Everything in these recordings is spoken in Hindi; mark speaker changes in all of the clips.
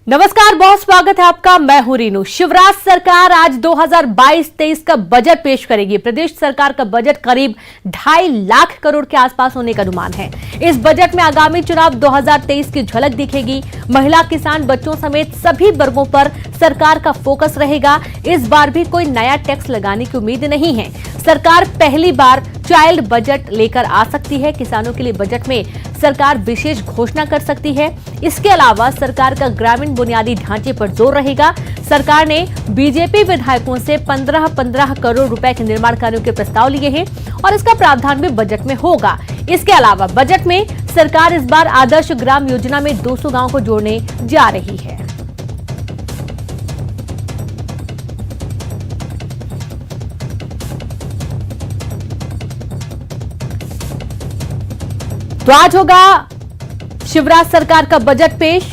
Speaker 1: नमस्कार, बहुत स्वागत है आपका। मैं हूं रीनू। शिवराज सरकार आज 2022-23 का बजट पेश करेगी। प्रदेश सरकार का बजट करीब 2.5 लाख करोड़ के आसपास होने का अनुमान है। इस बजट में आगामी चुनाव 2023 की झलक दिखेगी। महिला, किसान, बच्चों समेत सभी वर्गों पर सरकार का फोकस रहेगा। इस बार भी कोई नया टैक्स लगाने की उम्मीद नहीं है। सरकार पहली बार चाइल्ड बजट लेकर आ सकती है। किसानों के लिए बजट में सरकार विशेष घोषणा कर सकती है। इसके अलावा सरकार का ग्रामीण बुनियादी ढांचे पर जोर रहेगा। सरकार ने बीजेपी विधायकों से 15-15 करोड़ रुपए के निर्माण कार्यों के प्रस्ताव लिए हैं और इसका प्रावधान भी बजट में होगा। इसके अलावा बजट में सरकार इस बार आदर्श ग्राम योजना में 200 गांव को जोड़ने जा रही है। तो आज होगा शिवराज सरकार का बजट पेश।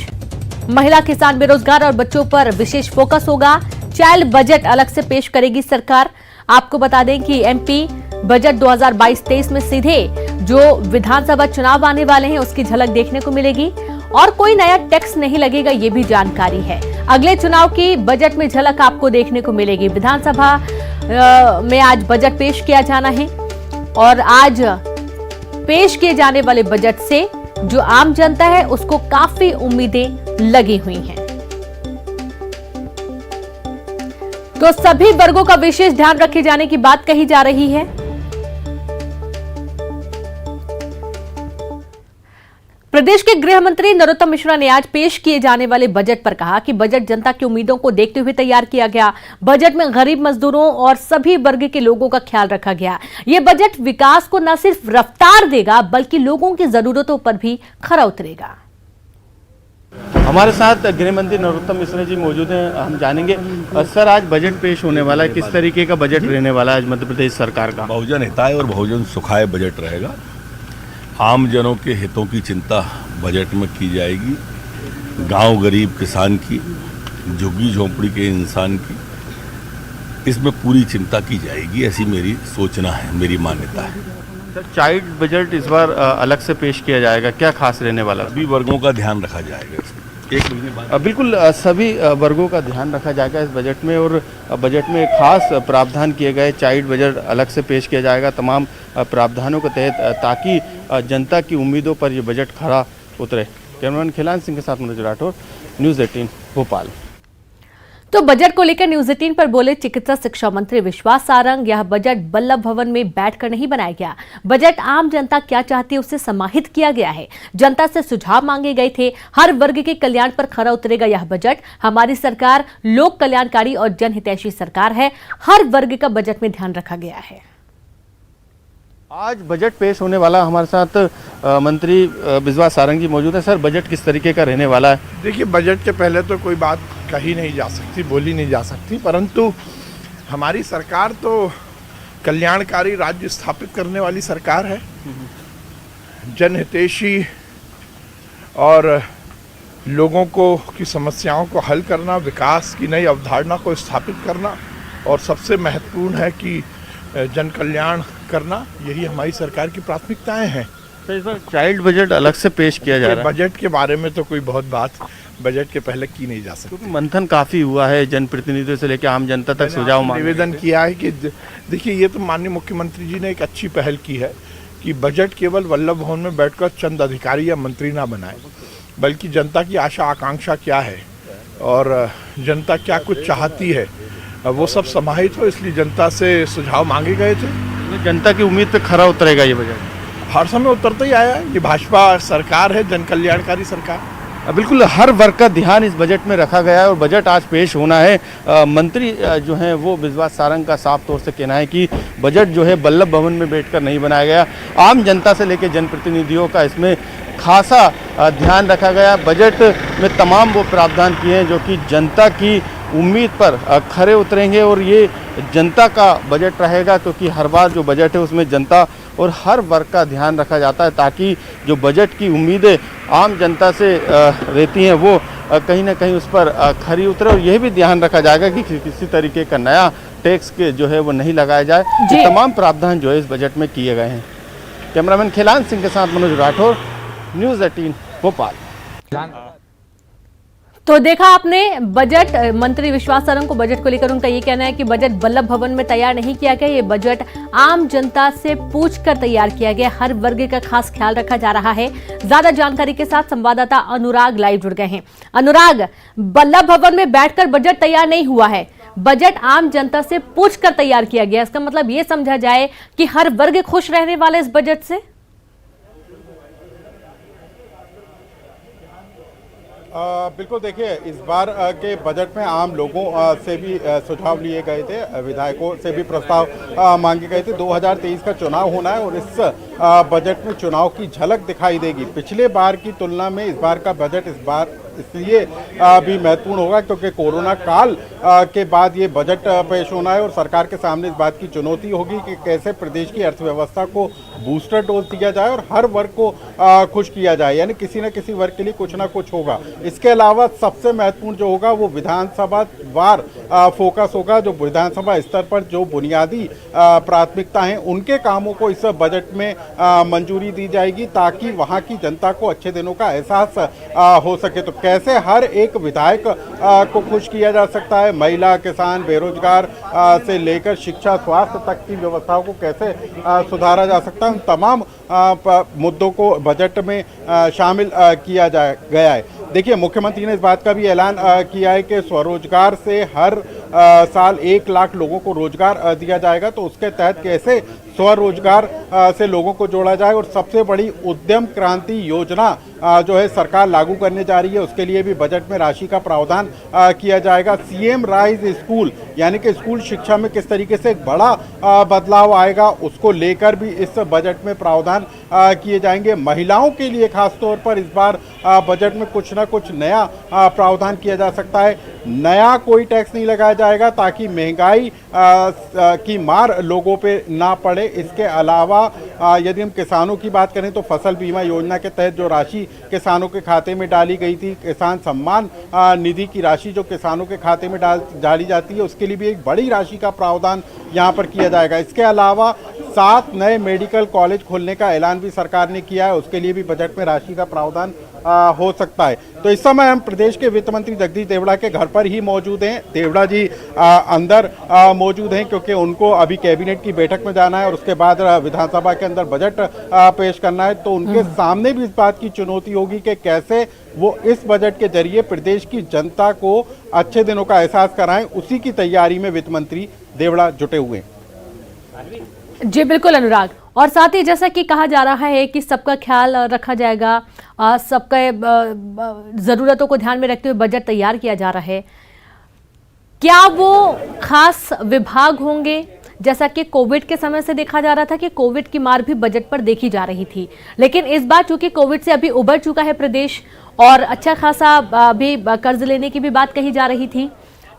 Speaker 1: महिला, किसान, बेरोजगार और बच्चों पर विशेष फोकस होगा। चाइल्ड बजट अलग से पेश करेगी सरकार। आपको बता दें कि एमपी बजट 2022-23 में सीधे जो विधानसभा चुनाव आने वाले हैं उसकी झलक देखने को मिलेगी और कोई नया टैक्स नहीं लगेगा, ये भी जानकारी है। अगले चुनाव की बजट में झलक आपको देखने को मिलेगी। विधानसभा में आज बजट पेश किया जाना है और आज पेश किए जाने वाले बजट से जो आम जनता है उसको काफी उम्मीदें लगी हुई हैं। तो सभी वर्गों का विशेष ध्यान रखे जाने की बात कही जा रही है। प्रदेश के गृह मंत्री नरोत्तम मिश्रा ने आज पेश किए जाने वाले बजट पर कहा कि बजट जनता की उम्मीदों को देखते हुए तैयार किया गया। बजट में गरीब, मजदूरों और सभी वर्ग के लोगों का ख्याल रखा गया। यह बजट विकास को न सिर्फ रफ्तार देगा बल्कि लोगों की जरूरतों पर भी खरा उतरेगा।
Speaker 2: हमारे साथ गृह मंत्री नरोत्तम मिश्रा जी मौजूद हैं। हम जानेंगे सर, आज बजट पेश होने वाला है, किस तरीके का बजट रहने वाला है आज मध्य प्रदेश सरकार का?
Speaker 3: बहुजन हिताय और बहुजन सुखाय बजट रहेगा। आम जनों के हितों की चिंता बजट में की जाएगी। गांव, गरीब, किसान की, झुग्गी झोंपड़ी के इंसान की, इसमें पूरी चिंता की जाएगी, ऐसी मेरी सोचना है, मेरी मान्यता है।
Speaker 2: सर, चाइल्ड बजट इस बार अलग से पेश किया जाएगा, क्या खास रहने वाला?
Speaker 3: सभी वर्गों का ध्यान रखा जाएगा इसमें। एक महीने बाद
Speaker 2: बिल्कुल सभी वर्गों का ध्यान रखा जाएगा इस बजट में और बजट में खास प्रावधान किए गए। चाइल्ड बजट अलग से पेश किया जाएगा तमाम प्रावधानों के तहत, ताकि जनता की उम्मीदों पर यह बजट खरा उतरे। कैमरामैन खिलान सिंह के साथ मनोज राठौर, न्यूज़ 18 भोपाल।
Speaker 1: तो बजट को लेकर न्यूज़ 18 पर बोले चिकित्सा शिक्षा मंत्री विश्वास सारंग। यह बजट बल्लभ भवन में बैठकर नहीं बनाया गया। बजट आम जनता क्या चाहती है उसे समाहित किया गया है। जनता से सुझाव मांगे गए थे। हर वर्ग के कल्याण पर खरा उतरेगा यह बजट। हमारी सरकार लोक कल्याणकारी और जनहितैषी सरकार है। हर वर्ग का बजट में ध्यान रखा गया है।
Speaker 2: आज बजट पेश होने वाला, हमारे साथ मंत्री विश्वास सारंग जी मौजूद है। सर, बजट किस तरीके का रहने वाला है?
Speaker 4: देखिए, बजट के पहले तो कोई बात कही नहीं जा सकती, बोली नहीं जा सकती, परंतु हमारी सरकार तो कल्याणकारी राज्य स्थापित करने वाली सरकार है। जनहितैषी और लोगों को की समस्याओं को हल करना, विकास की नई अवधारणा को स्थापित करना और सबसे महत्वपूर्ण है कि जन कल्याण करना, यही हमारी सरकार की प्राथमिकताएं हैं।
Speaker 2: तो इस बार चाइल्ड बजट अलग से पेश किया जा रहा है।
Speaker 4: बजट के बारे में तो कोई बहुत बात बजट के पहले की नहीं जा सकती,
Speaker 2: क्योंकि मंथन काफी हुआ है, जनप्रतिनिधियों से लेकर आम जनता तक सुझाव
Speaker 4: निवेदन किया है कि देखिए, ये तो माननीय मुख्यमंत्री जी ने एक अच्छी पहल की है कि बजट केवल वल्लभ भवन में बैठकर चंद अधिकारी या मंत्री ना बनाए, बल्कि जनता की आशा आकांक्षा क्या है और जनता क्या कुछ चाहती है वो सब समाहित हो, इसलिए जनता से सुझाव मांगे गए थे।
Speaker 2: जनता की उम्मीद पे खरा उतरेगा ये बजट?
Speaker 4: हर समय उतरता ही आया है। ये भाजपा सरकार है, जन कल्याणकारी सरकार।
Speaker 2: बिल्कुल हर वर्ग का ध्यान इस बजट में रखा गया है और बजट आज पेश होना है। मंत्री जो हैं वो विश्वास सारंग का साफ तौर से कहना है कि बजट जो है वल्लभ भवन में बैठकर नहीं बनाया गया। आम जनता से लेकर जनप्रतिनिधियों का इसमें खासा ध्यान रखा गया। बजट में तमाम वो प्रावधान किए हैं जो कि जनता की उम्मीद पर खरे उतरेंगे और ये जनता का बजट रहेगा, क्योंकि हर बार जो बजट है उसमें जनता और हर वर्ग का ध्यान रखा जाता है, ताकि जो बजट की उम्मीदें आम जनता से रहती हैं वो कहीं ना कहीं उस पर खरी उतरे। और यह भी ध्यान रखा जाएगा कि किसी तरीके का नया टैक्स के जो है वो नहीं लगाया जाए। ये तमाम प्रावधान जो है इस बजट में किए गए हैं। कैमरामैन खिलान सिंह के साथ मनोज राठौर, न्यूज़ 18 भोपाल।
Speaker 1: तो देखा आपने बजट मंत्री विश्वास सारंग को बजट को लेकर उनका ये कहना है कि बजट वल्लभ भवन में तैयार नहीं किया गया, ये बजट आम जनता से पूछकर तैयार किया गया, हर वर्ग का खास ख्याल रखा जा रहा है। ज्यादा जानकारी के साथ संवाददाता अनुराग लाइव जुड़ गए हैं। अनुराग, वल्लभ भवन में बैठकर बजट तैयार नहीं हुआ है, बजट आम जनता से पूछकर तैयार किया गया, इसका मतलब ये समझा जाए कि हर वर्ग खुश रहने वाला इस बजट से?
Speaker 5: बिल्कुल, देखिए इस बार के बजट में आम लोगों से भी सुझाव लिए गए थे, विधायकों से भी प्रस्ताव मांगे गए थे। 2023 का चुनाव होना है और इस बजट में चुनाव की झलक दिखाई देगी। पिछले बार की तुलना में इस बार का बजट इस बार इसलिए भी महत्वपूर्ण होगा क्योंकि कोरोना काल के बाद ये बजट पेश होना है और सरकार के सामने इस बात की चुनौती होगी कि कैसे प्रदेश की अर्थव्यवस्था को बूस्टर डोज दिया जाए और हर वर्ग को खुश किया जाए, यानी किसी न किसी वर्ग के लिए कुछ ना कुछ होगा। इसके अलावा सबसे महत्वपूर्ण जो होगा वो विधानसभा वार फोकस होगा, जो विधानसभा स्तर पर जो बुनियादी प्राथमिकता हैं उनके कामों को इस बजट में मंजूरी दी जाएगी ताकि वहाँ की जनता को अच्छे दिनों का एहसास हो सके। तो कैसे हर एक विधायक को खुश किया जा सकता है, महिला, किसान, बेरोजगार से लेकर शिक्षा, स्वास्थ्य तक की व्यवस्थाओं को कैसे सुधारा जा सकता है, उन तमाम मुद्दों को बजट में शामिल किया गया है। देखिए, मुख्यमंत्री ने इस बात का भी ऐलान किया है कि स्वरोजगार से हर साल 1 लाख लोगों को रोजगार दिया जाएगा। तो उसके तहत कैसे स्वरोजगार से लोगों को जोड़ा जाए और सबसे बड़ी उद्यम क्रांति योजना जो है सरकार लागू करने जा रही है, उसके लिए भी बजट में राशि का प्रावधान किया जाएगा। सीएम राइज स्कूल यानी कि स्कूल शिक्षा में किस तरीके से एक बड़ा बदलाव आएगा, उसको लेकर भी इस बजट में प्रावधान किए जाएंगे। महिलाओं के लिए खासतौर पर इस बार बजट में कुछ ना कुछ नया प्रावधान किया जा सकता है। नया कोई टैक्स नहीं लगाया जाएगा ताकि महंगाई की मार लोगों पे ना पड़े। इसके अलावा यदि हम किसानों की बात करें तो फसल बीमा योजना के तहत जो राशि किसानों के खाते में डाली गई थी, किसान सम्मान निधि की राशि जो किसानों के खाते में डाली जाती है, उसके लिए भी एक बड़ी राशि का प्रावधान यहाँ पर किया जाएगा। इसके अलावा 7 नए मेडिकल कॉलेज खोलने का ऐलान भी सरकार ने किया है, उसके लिए भी बजट में राशि का प्रावधान हो सकता है। तो इस समय हम प्रदेश के वित्त मंत्री जगदीश देवड़ा के घर पर ही मौजूद हैं। देवड़ा जी अंदर मौजूद हैं क्योंकि उनको अभी कैबिनेट की बैठक में जाना है और उसके बाद विधानसभा के अंदर बजट पेश करना है। तो उनके सामने भी इस बात की चुनौती होगी कि कैसे वो इस बजट के जरिए प्रदेश की जनता को अच्छे दिनों का एहसास कराएं। उसी की तैयारी में वित्त मंत्री देवड़ा जुटे हुए हैं।
Speaker 1: जी बिल्कुल अनुराग, और साथ ही जैसा कि कहा जा रहा है कि सबका ख्याल रखा जाएगा, सबके ज़रूरतों को ध्यान में रखते हुए बजट तैयार किया जा रहा है। क्या वो खास विभाग होंगे? जैसा कि कोविड के समय से देखा जा रहा था कि कोविड की मार भी बजट पर देखी जा रही थी, लेकिन इस बार चूंकि कोविड से अभी उबर चुका है प्रदेश और अच्छा खासा भी कर्ज लेने की भी बात कही जा रही थी,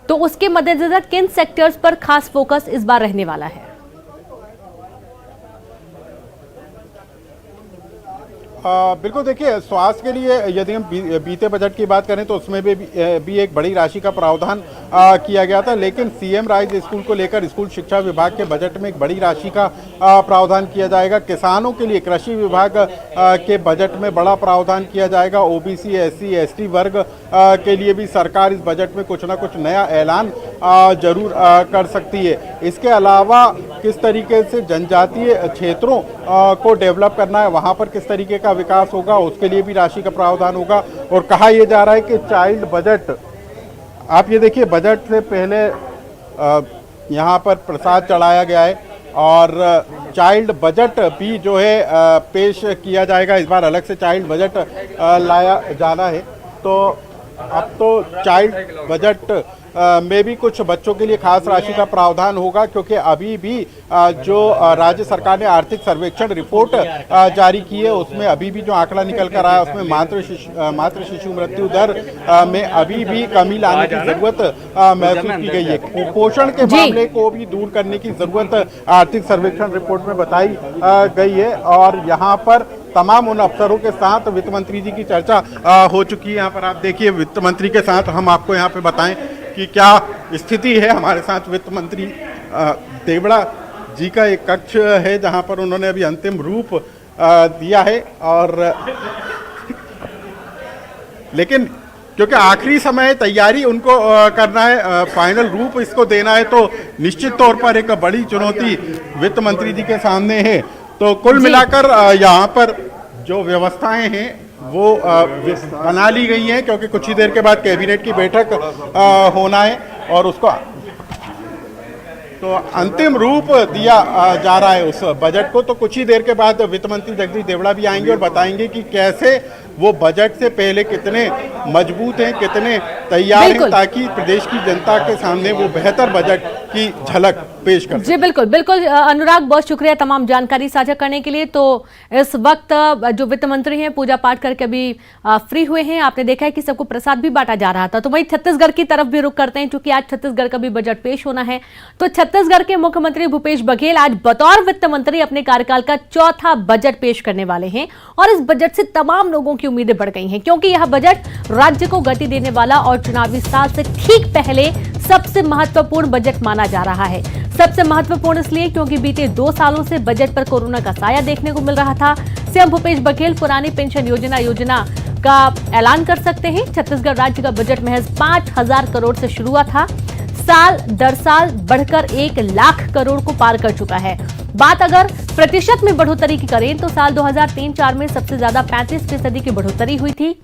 Speaker 1: तो उसके मद्देनजर किन सेक्टर्स पर खास फोकस इस बार रहने वाला है?
Speaker 5: बिल्कुल, देखिए स्वास्थ्य के लिए यदि हम बीते बजट की बात करें तो उसमें भी एक बड़ी राशि का प्रावधान किया गया था, लेकिन सीएम राइज स्कूल को लेकर स्कूल शिक्षा विभाग के बजट में एक बड़ी राशि का प्रावधान किया जाएगा। किसानों के लिए कृषि विभाग के बजट में बड़ा प्रावधान किया जाएगा। ओबीसी, एससी, एसटी वर्ग के लिए भी सरकार इस बजट में कुछ ना कुछ नया ऐलान जरूर कर सकती है। इसके अलावा किस तरीके से जनजातीय क्षेत्रों को डेवलप करना है, वहाँ पर किस तरीके का विकास होगा, उसके लिए भी राशि का प्रावधान होगा। और कहा यह जा रहा है कि चाइल्ड बजट, आप ये देखिए, बजट से पहले यहाँ पर प्रसाद चढ़ाया गया है और चाइल्ड बजट भी जो है पेश किया जाएगा। इस बार अलग से चाइल्ड बजट लाया जाना है। तो अब तो चाइल्ड बजट में भी कुछ बच्चों के लिए खास राशि का प्रावधान होगा, क्योंकि अभी भी जो राज्य सरकार ने आर्थिक सर्वेक्षण रिपोर्ट जारी की है उसमें अभी भी जो आंकड़ा निकल कर आया उसमें मातृ शिशु मृत्यु दर में अभी भी कमी लाने की जरूरत महसूस की गई है। कुपोषण के मामले को भी दूर करने की जरूरत आर्थिक सर्वेक्षण रिपोर्ट में बताई गई है और यहाँ पर तमाम उन अफसरों के साथ वित्त मंत्री जी की चर्चा हो चुकी है। यहाँ पर आप देखिए, वित्त मंत्री के साथ हम आपको यहाँ पे बताएं कि क्या स्थिति है। हमारे साथ वित्त मंत्री देवड़ा जी का एक कक्ष है जहाँ पर उन्होंने अभी अंतिम रूप दिया है। और लेकिन क्योंकि आखिरी समय तैयारी उनको करना है, फाइनल रूप इसको देना है, तो निश्चित तौर पर एक बड़ी चुनौती वित्त मंत्री जी के सामने है। तो कुल मिलाकर यहाँ पर जो व्यवस्थाएं हैं वो बना ली गई हैं, क्योंकि कुछ ही देर के बाद कैबिनेट की बैठक होना है और उसको तो अंतिम रूप दिया जा रहा है उस बजट को। तो कुछ ही देर के बाद वित्त मंत्री जगदीश देवड़ा भी आएंगे और बताएंगे कि कैसे वो बजट से पहले कितने मजबूत हैं, कितने तैयार हैं, ताकि प्रदेश की जनता के सामने वो बेहतर बजट की झलक पेश कर।
Speaker 1: जी बिल्कुल बिल्कुल अनुराग, बहुत शुक्रिया तमाम जानकारी साझा करने के लिए। तो इस वक्त जो वित्त मंत्री हैं पूजा पाठ करके अभी फ्री हुए हैं। आपने देखा है कि सबको प्रसाद भी बांटा जा रहा था। तो वहीं छत्तीसगढ़ की तरफ भी रुख करते हैं, क्योंकि आज छत्तीसगढ़ का भी बजट पेश होना है। तो छत्तीसगढ़ के मुख्यमंत्री भूपेश बघेल आज बतौर वित्त मंत्री अपने कार्यकाल का चौथा बजट पेश करने वाले हैं और इस बजट से तमाम लोगों की उम्मीदें बढ़ गई हैं, क्योंकि यह बजट राज्य को गति देने वाला और चुनावी साल से ठीक पहले सबसे महत्वपूर्ण बजट माना जा रहा है। सबसे महत्वपूर्ण इसलिए क्योंकि बीते 2 सालों से बजट पर कोरोना का साया देखने को मिल रहा था। सीएम भूपेश बघेल पुरानी पेंशन योजना का ऐलान कर सकते हैं। छत्तीसगढ़ राज्य का बजट महज 5,000 करोड़ से शुरू हुआ था, साल दर साल बढ़कर 1 लाख करोड़ को पार कर चुका है। बात अगर प्रतिशत में बढ़ोतरी की करें तो साल 2003-04 में सबसे ज्यादा 35% की बढ़ोतरी हुई थी।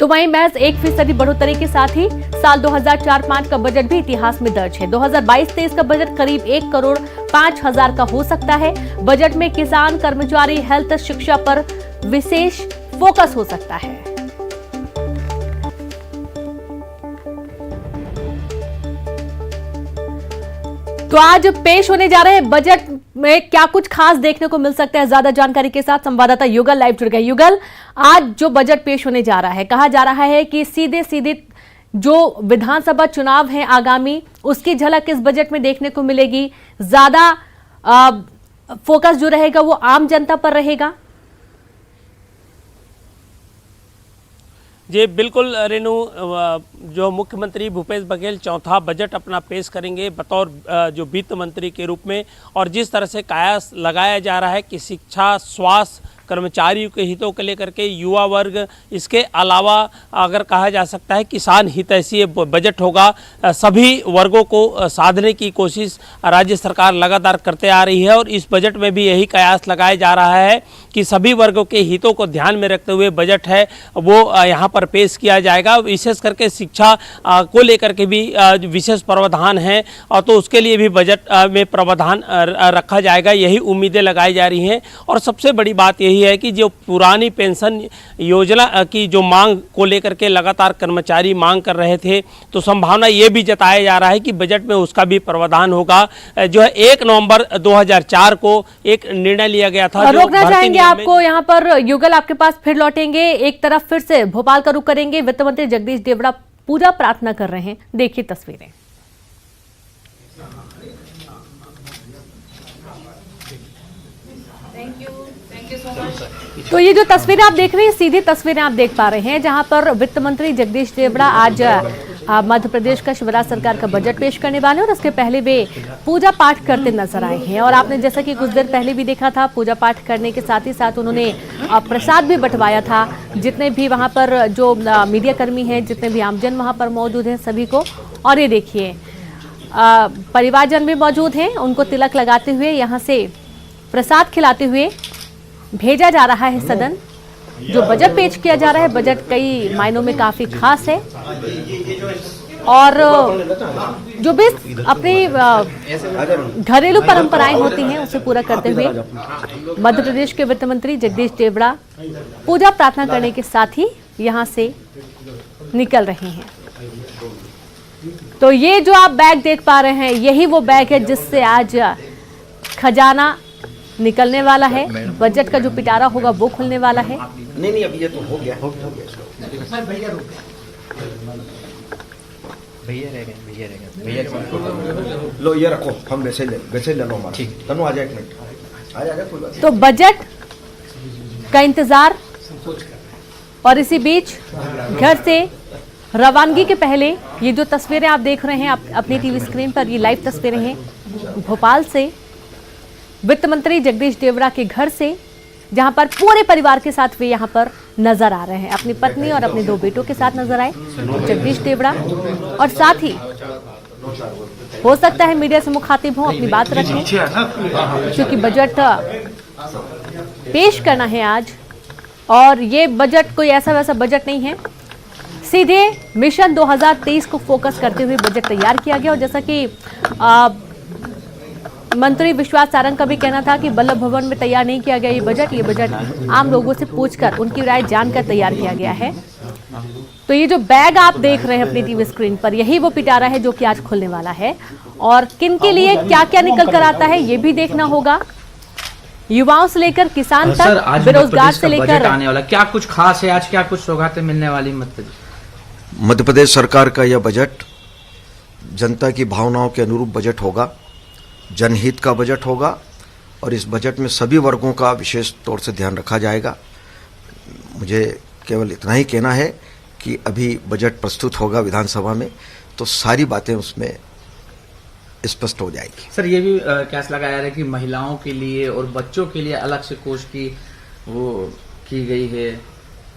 Speaker 1: तो वहीं महज 1% बढ़ोतरी के साथ ही साल 2004-05 का बजट भी इतिहास में दर्ज है। 2022-23 का बजट करीब 1,05,00,000 का हो सकता है। बजट में किसान, कर्मचारी, हेल्थ, शिक्षा पर विशेष फोकस हो सकता है। तो आज पेश होने जा रहे बजट में क्या कुछ खास देखने को मिल सकता है, ज्यादा जानकारी के साथ संवाददाता युगल लाइव जुड़ गए। युगल, आज जो बजट पेश होने जा रहा है, कहा जा रहा है कि सीधे सीधे जो विधानसभा चुनाव है आगामी, उसकी झलक इस बजट में देखने को मिलेगी। ज्यादा फोकस जो रहेगा वो आम जनता पर रहेगा।
Speaker 6: जी बिल्कुल रेनू, जो मुख्यमंत्री भूपेश बघेल चौथा बजट अपना पेश करेंगे बतौर जो वित्त मंत्री के रूप में, और जिस तरह से कयास लगाया जा रहा है कि शिक्षा, स्वास्थ्य, कर्मचारियों के हितों को लेकर के, युवा वर्ग, इसके अलावा अगर कहा जा सकता है किसान हितैषी बजट होगा। सभी वर्गों को साधने की कोशिश राज्य सरकार लगातार करते आ रही है और इस बजट में भी यही कयास लगाया जा रहा है कि सभी वर्गों के हितों को ध्यान में रखते हुए बजट है वो यहाँ पर पेश किया जाएगा। विशेष करके शिक्षा को लेकर के भी विशेष प्रावधान है और तो उसके लिए भी बजट में प्रावधान रखा जाएगा, यही उम्मीदें लगाई जा रही हैं। और सबसे बड़ी बात यही है कि जो पुरानी पेंशन योजना की जो मांग को लेकर के लगातार कर्मचारी मांग कर रहे थे, तो संभावना ये भी जताया जा रहा है कि बजट में उसका भी प्रावधान होगा। जो है 1 नवंबर 2004 को एक निर्णय लिया गया था।
Speaker 1: रोकना चाहेंगे आपको यहाँ पर युगल, आपके पास फिर लौटेंगे। एक तरफ फिर से भोपाल का रुख करेंगे। वित्त मंत्री जगदीश देवड़ा पूजा प्रार्थना कर रहे हैं, देखिए तस्वीरें। तो ये जो तस्वीरें आप देख रहे हैं, सीधी तस्वीरें आप देख पा रहे हैं, जहां पर वित्त मंत्री जगदीश देवड़ा आज मध्य प्रदेश का शिवराज सरकार का बजट पेश करने वाले हैं और उसके पहले वे पूजा पाठ करते नजर आए हैं। और आपने जैसा कि कुछ देर पहले भी देखा था, पूजा पाठ करने के साथ ही साथ उन्होंने प्रसाद भी बंटवाया था जितने भी वहां पर जो मीडिया कर्मी हैं, जितने भी आमजन वहां पर मौजूद हैं सभी को। और ये देखिए परिवारजन भी मौजूद हैं, उनको तिलक लगाते हुए यहाँ से प्रसाद खिलाते हुए भेजा जा रहा है सदन। जो बजट पेश किया जा रहा है, बजट कई मायनों में काफी खास है और जो भी अपनी घरेलू परंपराएं होती हैं उसे पूरा करते हुए मध्य प्रदेश के वित्त मंत्री जगदीश देवड़ा पूजा प्रार्थना करने के साथ ही यहां से निकल रहे हैं। तो ये जो आप बैग देख पा रहे हैं, यही वो बैग है जिससे आज खजाना निकलने वाला है। बजट का जो पिटारा होगा वो खुलने वाला है।
Speaker 7: नहीं अभी ये तो हो गया भैया लो ये रखो, हम वैसे ले लो हमारा। ठीक, तनु आ जाए, 1 मिनट आ जाएगा, कोई बात।
Speaker 1: तो बजट का इंतजार और इसी बीच घर से रवानगी के पहले ये जो तस्वीरें आप देख रहे हैं अपनी टीवी स्क्रीन पर, ये लाइव तस्वीरें हैं भोपाल से, वित्त मंत्री जगदीश देवड़ा के घर से, जहां पर पूरे परिवार के साथ वे यहां पर नजर आ रहे हैं। अपनी पत्नी और अपने 2 बेटों के साथ नजर आए जगदीश देवड़ा, और साथ ही हो सकता है मीडिया से मुखातिब हों, अपनी बात रखें, क्योंकि बजट पेश करना है आज। और ये बजट कोई ऐसा वैसा बजट नहीं है, सीधे मिशन 2023 को फोकस करते हुए बजट तैयार किया गया। और जैसा कि मंत्री विश्वास सारंग का भी कहना था कि वल्लभ भवन में तैयार नहीं किया गया ये बजट आम लोगों से पूछकर उनकी राय जानकर तैयार किया गया है। तो ये जो बैग आप देख रहे हैं अपनी टीवी स्क्रीन पर, यही वो पिटारा है जो कि आज खुलने वाला है। और किन के लिए क्या क्या निकल कर आता है ये भी देखना होगा। युवाओं से लेकर किसान तक, बेरोजगार से लेकर
Speaker 8: आने वाला क्या कुछ खास है आज, क्या कुछ सौगातें मिलने वाली
Speaker 7: मध्य प्रदेश सरकार का यह बजट जनता की भावनाओं के अनुरूप बजट होगा, जनहित का बजट होगा। और इस बजट में सभी वर्गों का विशेष तौर से ध्यान रखा जाएगा। मुझे केवल इतना ही कहना है कि अभी बजट प्रस्तुत होगा विधानसभा में, तो सारी बातें उसमें स्पष्ट हो जाएगी।
Speaker 8: सर ये भी कैस लगाया है कि महिलाओं के लिए और बच्चों के लिए अलग से कोष की वो की गई है,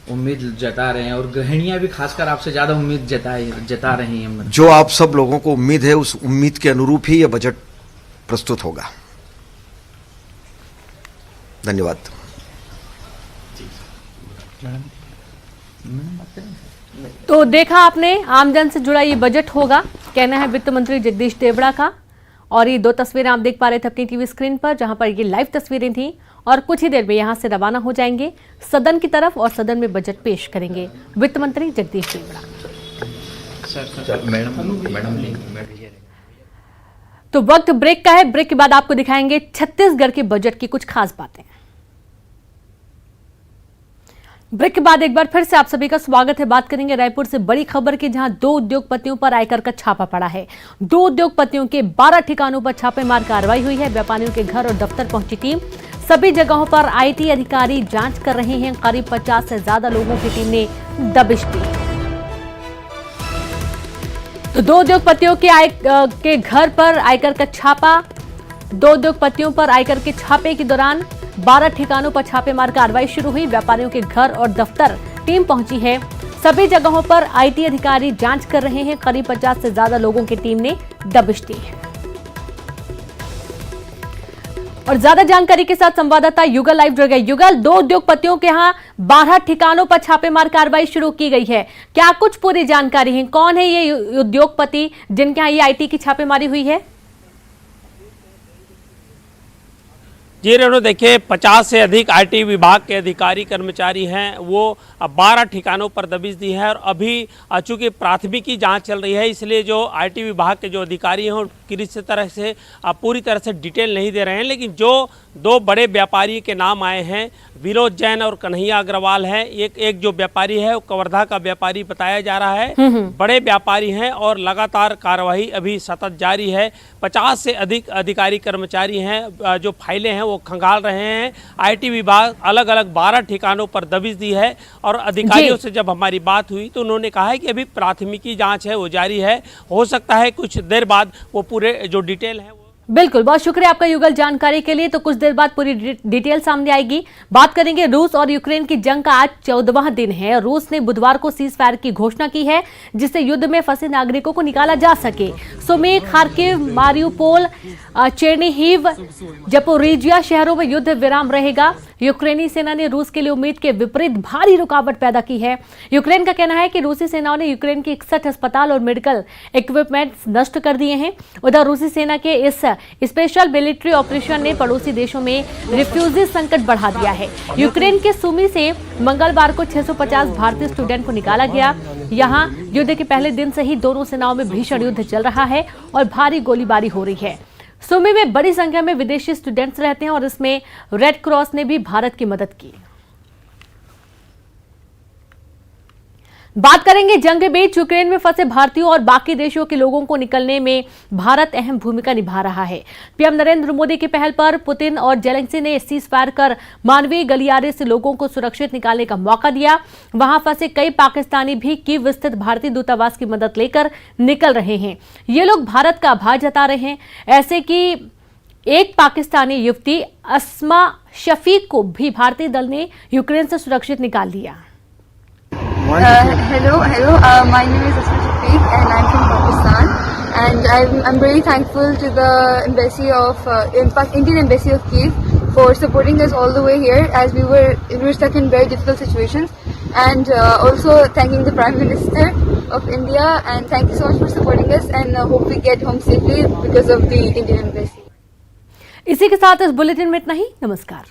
Speaker 8: उम्मीद जता रहे हैं, और गृहिणियां भी खासकर आपसे ज्यादा उम्मीद जता रही हैं।
Speaker 7: जो आप सब लोगों को उम्मीद है, उस उम्मीद के अनुरूप ही यह बजट प्रस्तुत होगा। धन्यवाद।
Speaker 1: तो देखा आपने, आमजन से जुड़ा ये बजट होगा, कहना है वित्त मंत्री जगदीश देवड़ा का। और ये 2 तस्वीरें आप देख पा रहे थे अपनी टीवी स्क्रीन पर, जहां पर ये लाइव तस्वीरें थी। और कुछ ही देर में यहां से रवाना हो जाएंगे सदन की तरफ और सदन में बजट पेश करेंगे वित्त मंत्री जगदीश देवड़ा। तो वक्त ब्रेक का है, ब्रेक के बाद आपको दिखाएंगे छत्तीसगढ़ के बजट की कुछ खास बातें। ब्रेक के बाद एक बार फिर से आप सभी का स्वागत है। बात करेंगे रायपुर से बड़ी खबर की, जहां 2 उद्योगपतियों पर आयकर का छापा पड़ा है। 2 उद्योगपतियों के 12 ठिकानों पर छापेमार कार्रवाई हुई है। व्यापारियों के घर और दफ्तर पहुंची टीम, सभी जगहों पर आईटी अधिकारी जांच कर रहे हैं। करीब 50 से ज्यादा लोगों की टीम ने दबिश दी। तो 2 उद्योगपतियों के घर पर आयकर का छापा। 2 उद्योगपतियों पर आयकर के छापे के दौरान 12 ठिकानों पर छापेमार कार्रवाई शुरू हुई। व्यापारियों के घर और दफ्तर टीम पहुंची है। सभी जगहों पर आईटी अधिकारी जांच कर रहे हैं। करीब 50 से ज्यादा लोगों की टीम ने दबिश दी है। और ज्यादा जानकारी के साथ संवाददाता युगल लाइव जुड़ गए। युगल, 2 उद्योगपतियों के यहाँ 12 ठिकानों पर छापेमार कार्रवाई शुरू की गई है, क्या कुछ पूरी जानकारी है? कौन है ये उद्योगपति जिनके यहाँ ये आईटी की छापेमारी हुई है?
Speaker 6: जी रेणु, देखिए 50 से अधिक आईटी विभाग के अधिकारी कर्मचारी हैं, वो 12 ठिकानों पर दबिश दी है। और अभी चूंकि प्राथमिकी जांच चल रही है, इसलिए जो आईटी विभाग के जो अधिकारी हैं वो किसी तरह से पूरी तरह से डिटेल नहीं दे रहे हैं। लेकिन जो 2 बड़े व्यापारी के नाम आए हैं, विनोद जैन और कन्हैया अग्रवाल है। एक जो व्यापारी है वो कवर्धा का व्यापारी बताया जा रहा है, बड़े व्यापारी हैं और लगातार कार्रवाई अभी सतत जारी है। 50 से अधिक अधिकारी कर्मचारी हैं, जो फाइलें हैं वो खंगाल रहे हैं। आईटी विभाग अलग अलग 12 ठिकानों पर दबिश दी है। और अधिकारियों से जब हमारी बात हुई तो उन्होंने कहा है कि अभी प्राथमिकी जांच है वो जारी है, हो सकता है कुछ देर बाद वो पूरे जो डिटेल है।
Speaker 1: बिल्कुल, बहुत शुक्रिया आपका युगल जानकारी के लिए। तो कुछ देर बाद पूरी डिटेल सामने आएगी। बात करेंगे रूस और यूक्रेन की जंग का आज 14वां दिन है। रूस ने बुधवार को सीज फायर की घोषणा की है, जिससे युद्ध में फंसे नागरिकों को निकाला जा सके। सुमी, खार्किव, मारिउपोल, चेर्निहिव, जपोरिजिया शहरों में युद्ध विराम रहेगा। यूक्रेनी सेना ने रूस के लिए उम्मीद के विपरीत भारी रुकावट पैदा की है। यूक्रेन का कहना है कि रूसी सेनाओं ने यूक्रेन के 61 अस्पताल और मेडिकल इक्विपमेंट्स नष्ट कर दिए हैं। उधर रूसी सेना के इस स्पेशल मिलिट्री ऑपरेशन ने पड़ोसी देशों में रिफ्यूजी संकट बढ़ा दिया है। यूक्रेन के सुमी से मंगलवार को 650 भारतीय स्टूडेंट को निकाला गया। यहां युद्ध के पहले दिन से ही दोनों सेनाओं में भीषण युद्ध चल रहा है और भारी गोलीबारी हो रही है। सुमी में बड़ी संख्या में विदेशी स्टूडेंट्स रहते हैं और इसमें रेड क्रॉस ने भी भारत की मदद की। बात करेंगे जंग के बीच यूक्रेन में फंसे भारतीयों और बाकी देशों के लोगों को निकलने में भारत अहम भूमिका निभा रहा है। पीएम नरेंद्र मोदी की पहल पर पुतिन और जेलेंस्की ने सीज फायर कर मानवीय गलियारे से लोगों को सुरक्षित निकालने का मौका दिया। वहां फंसे कई पाकिस्तानी भी कीव स्थित भारतीय दूतावास की मदद लेकर निकल रहे हैं। ये लोग भारत का आभार जता रहे हैं। ऐसे कि एक पाकिस्तानी युवती अस्मा शफीक को भी भारतीय दल ने यूक्रेन से सुरक्षित निकाल लिया।
Speaker 9: Hello. My name is Asma Shafiq and I'm from Pakistan. And I'm very thankful to the embassy of Indian Embassy of Kyiv for supporting us all the way here, as we were stuck in very difficult situations. And also thanking the Prime Minister of India, and thank you so much for supporting us, and hope we get home safely because of the Indian Embassy.
Speaker 1: इसी के साथ इस बुलेटिन में इतना ही। नमस्कार।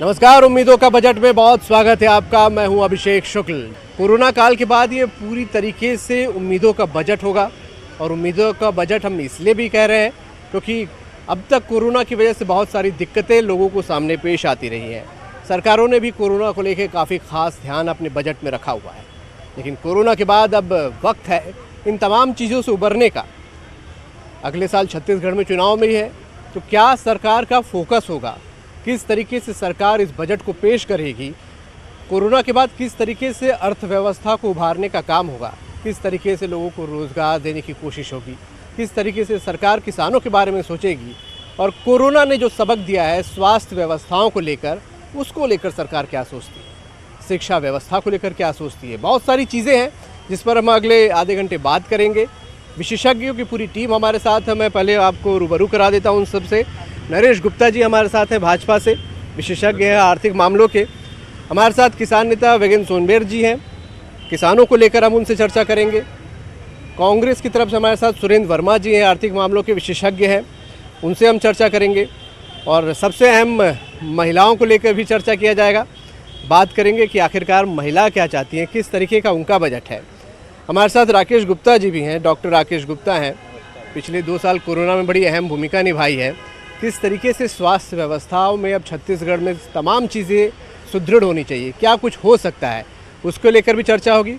Speaker 10: नमस्कार, उम्मीदों का बजट में बहुत स्वागत है आपका। मैं हूं अभिषेक शुक्ल। कोरोना काल के बाद ये पूरी तरीके से उम्मीदों का बजट होगा, और उम्मीदों का बजट हम इसलिए भी कह रहे हैं क्योंकि अब तक कोरोना की वजह से बहुत सारी दिक्कतें लोगों को सामने पेश आती रही हैं। सरकारों ने भी कोरोना को लेकर काफ़ी खास ध्यान अपने बजट में रखा हुआ है, लेकिन कोरोना के बाद अब वक्त है इन तमाम चीज़ों से उबरने का। अगले साल छत्तीसगढ़ में चुनाव में ही है, तो क्या सरकार का फोकस होगा, किस तरीके से सरकार इस बजट को पेश करेगी, कोरोना के बाद किस तरीके से अर्थव्यवस्था को उभारने का काम होगा, किस तरीके से लोगों को रोज़गार देने की कोशिश होगी, किस तरीके से सरकार किसानों के बारे में सोचेगी, और कोरोना ने जो सबक दिया है स्वास्थ्य व्यवस्थाओं को लेकर, उसको लेकर सरकार क्या सोचती है, शिक्षा व्यवस्था को लेकर क्या सोचती है। बहुत सारी चीज़ें हैं जिस पर हम अगले आधे घंटे बात करेंगे। विशेषज्ञों की पूरी टीम हमारे साथ है। मैं पहले आपको रूबरू करा देता हूँ उन सबसे। नरेश गुप्ता जी हमारे साथ हैं, भाजपा से विशेषज्ञ हैं आर्थिक मामलों के। हमारे साथ किसान नेता वेगन सोनबेर जी हैं, किसानों को लेकर हम उनसे चर्चा करेंगे। कांग्रेस की तरफ से हमारे साथ सुरेंद्र वर्मा जी हैं, आर्थिक मामलों के विशेषज्ञ हैं, उनसे हम चर्चा करेंगे। और सबसे अहम महिलाओं को लेकर भी चर्चा किया जाएगा। बात करेंगे कि आखिरकार महिला क्या चाहती हैं, किस तरीके का उनका बजट है। हमारे साथ राकेश गुप्ता जी भी हैं, डॉक्टर राकेश गुप्ता हैं, पिछले 2 साल कोरोना में बड़ी अहम भूमिका निभाई है। किस तरीके से स्वास्थ्य व्यवस्थाओं में अब छत्तीसगढ़ में तमाम चीज़ें सुदृढ़ होनी चाहिए, क्या कुछ हो सकता है, उसको लेकर भी चर्चा होगी।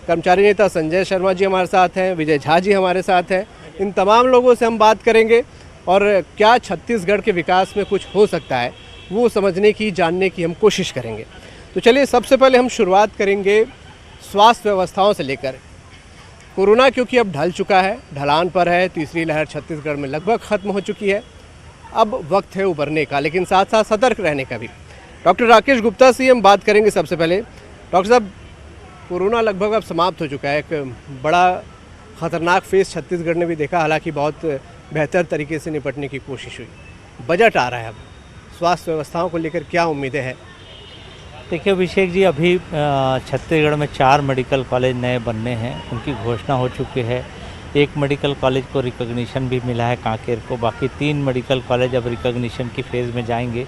Speaker 10: कर्मचारी नेता संजय शर्मा जी हमारे साथ हैं, विजय झा जी हमारे साथ हैं। इन तमाम लोगों से हम बात करेंगे और क्या छत्तीसगढ़ के विकास में कुछ हो सकता है वो समझने की, जानने की हम कोशिश करेंगे। तो चलिए सबसे पहले हम शुरुआत करेंगे स्वास्थ्य व्यवस्थाओं से लेकर। कोरोना क्योंकि अब ढल चुका है, ढलान पर है, तीसरी लहर छत्तीसगढ़ में लगभग ख़त्म हो चुकी है। अब वक्त है उभरने का, लेकिन साथ साथ सतर्क रहने का भी। डॉक्टर राकेश गुप्ता से हम बात करेंगे सबसे पहले। डॉक्टर साहब, कोरोना लगभग अब समाप्त हो चुका है, एक बड़ा ख़तरनाक फेस छत्तीसगढ़ ने भी देखा, हालांकि बहुत बेहतर तरीके से निपटने की कोशिश हुई। बजट आ रहा है, अब स्वास्थ्य व्यवस्थाओं को लेकर क्या उम्मीदें हैं?
Speaker 11: देखिए अभिषेक जी, अभी छत्तीसगढ़ में 4 मेडिकल कॉलेज नए बनने हैं, उनकी घोषणा हो चुकी है। एक मेडिकल कॉलेज को रिकॉग्निशन भी मिला है कांकेर को, बाकी 3 मेडिकल कॉलेज अब रिकॉग्निशन की फेज़ में जाएंगे।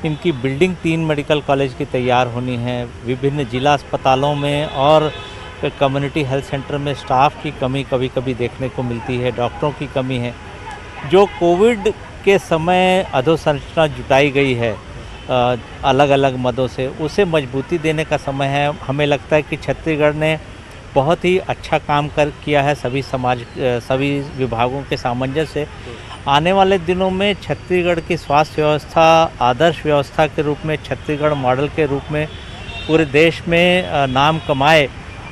Speaker 11: इनकी बिल्डिंग 3 मेडिकल कॉलेज की तैयार होनी है। विभिन्न जिला अस्पतालों में और कम्युनिटी हेल्थ सेंटर में स्टाफ की कमी कभी कभी देखने को मिलती है, डॉक्टरों की कमी है। जो कोविड के समय अधोसंरचना जुटाई गई है अलग अलग मदों से, उसे मजबूती देने का समय है। हमें लगता है कि छत्तीसगढ़ ने बहुत ही अच्छा काम किया है सभी विभागों के सामंजस्य से। आने वाले दिनों में छत्तीसगढ़ की स्वास्थ्य व्यवस्था आदर्श व्यवस्था के रूप में, छत्तीसगढ़ मॉडल के रूप में पूरे देश में नाम कमाए,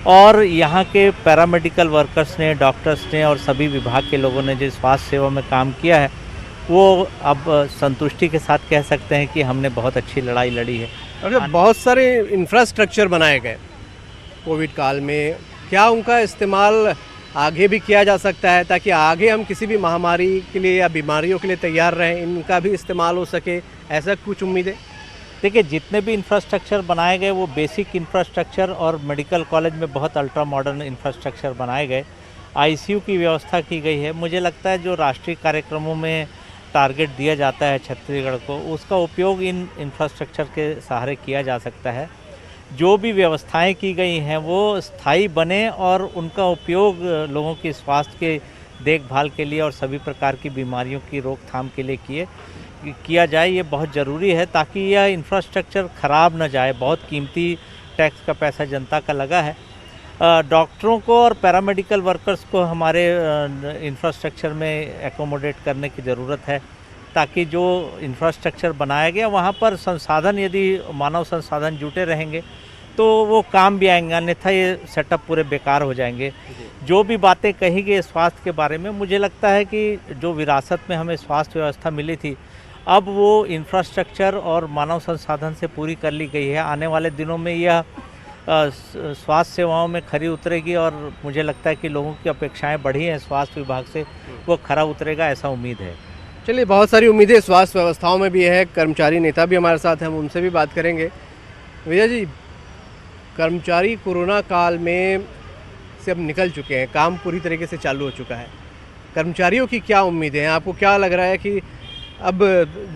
Speaker 11: और यहाँ के पैरामेडिकल वर्कर्स ने, डॉक्टर्स ने और सभी विभाग के लोगों ने जो स्वास्थ्य सेवा में काम किया है, वो अब संतुष्टि के साथ कह सकते हैं कि हमने बहुत अच्छी लड़ाई लड़ी है।
Speaker 10: अगर बहुत सारे इंफ्रास्ट्रक्चर बनाए गए कोविड काल में, क्या उनका इस्तेमाल आगे भी किया जा सकता है ताकि आगे हम किसी भी महामारी के लिए या बीमारियों के लिए तैयार रहें, इनका भी इस्तेमाल हो सके, ऐसा कुछ उम्मीदें?
Speaker 11: देखिए, जितने भी इंफ्रास्ट्रक्चर बनाए गए वो बेसिक इंफ्रास्ट्रक्चर, और मेडिकल कॉलेज में बहुत अल्ट्रा मॉडर्न इंफ्रास्ट्रक्चर बनाए गए। आईसीयू की व्यवस्था की गई है। मुझे लगता है जो राष्ट्रीय कार्यक्रमों में टारगेट दिया जाता है छत्तीसगढ़ को, उसका उपयोग इन इंफ्रास्ट्रक्चर के सहारे किया जा सकता है। जो भी व्यवस्थाएं की गई हैं वो स्थायी बने और उनका उपयोग लोगों की स्वास्थ्य के देखभाल के लिए और सभी प्रकार की बीमारियों की रोकथाम के लिए किया जाए। ये बहुत ज़रूरी है ताकि यह इंफ्रास्ट्रक्चर ख़राब न जाए। बहुत कीमती टैक्स का पैसा जनता का लगा है। डॉक्टरों को और पैरामेडिकल वर्कर्स को हमारे इंफ्रास्ट्रक्चर में एकोमोडेट करने की ज़रूरत है, ताकि जो इंफ्रास्ट्रक्चर बनाया गया वहाँ पर संसाधन, यदि मानव संसाधन जुटे रहेंगे तो वो काम भी आएंगे, अन्यथा ये सेटअप पूरे बेकार हो जाएंगे। जो भी बातें कही गई स्वास्थ्य के बारे में, मुझे लगता है कि जो विरासत में हमें स्वास्थ्य व्यवस्था मिली थी, अब वो इंफ्रास्ट्रक्चर और मानव संसाधन से पूरी कर ली गई है। आने वाले दिनों में यह स्वास्थ्य सेवाओं में खरी उतरेगी और मुझे लगता है कि लोगों की अपेक्षाएं बढ़ी हैं स्वास्थ्य विभाग से, वो खरा उतरेगा ऐसा उम्मीद है।
Speaker 10: चलिए, बहुत सारी उम्मीदें स्वास्थ्य व्यवस्थाओं में भी है। कर्मचारी नेता भी हमारे साथ हैं, हम उनसे भी बात करेंगे। भैया जी, कर्मचारी कोरोना काल में से अब निकल चुके हैं, काम पूरी तरीके से चालू हो चुका है। कर्मचारियों की क्या उम्मीदें हैं? आपको क्या लग रहा है कि अब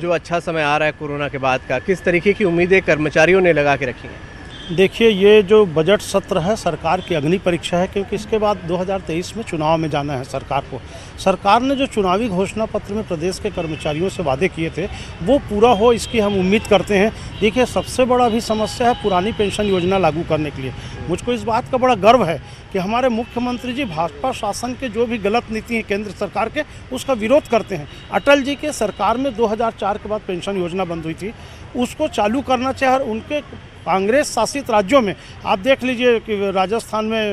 Speaker 10: जो अच्छा समय आ रहा है कोरोना के बाद का, किस तरीके की उम्मीदें कर्मचारियों ने लगा के रखी हैं?
Speaker 12: देखिए, ये जो बजट सत्र है सरकार की अग्नि परीक्षा है, क्योंकि इसके बाद 2023 में चुनाव में जाना है सरकार को। सरकार ने जो चुनावी घोषणा पत्र में प्रदेश के कर्मचारियों से वादे किए थे वो पूरा हो, इसकी हम उम्मीद करते हैं। देखिए, सबसे बड़ा अभी समस्या है पुरानी पेंशन योजना लागू करने के लिए। मुझको इस बात का बड़ा गर्व है कि हमारे मुख्यमंत्री जी भाजपा शासन के जो भी गलत नीति है केंद्र सरकार के, उसका विरोध करते हैं। अटल जी के सरकार में 2004 के बाद पेंशन योजना बंद हुई थी, उसको चालू करना चाहिए। और उनके कांग्रेस शासित राज्यों में आप देख लीजिए कि राजस्थान में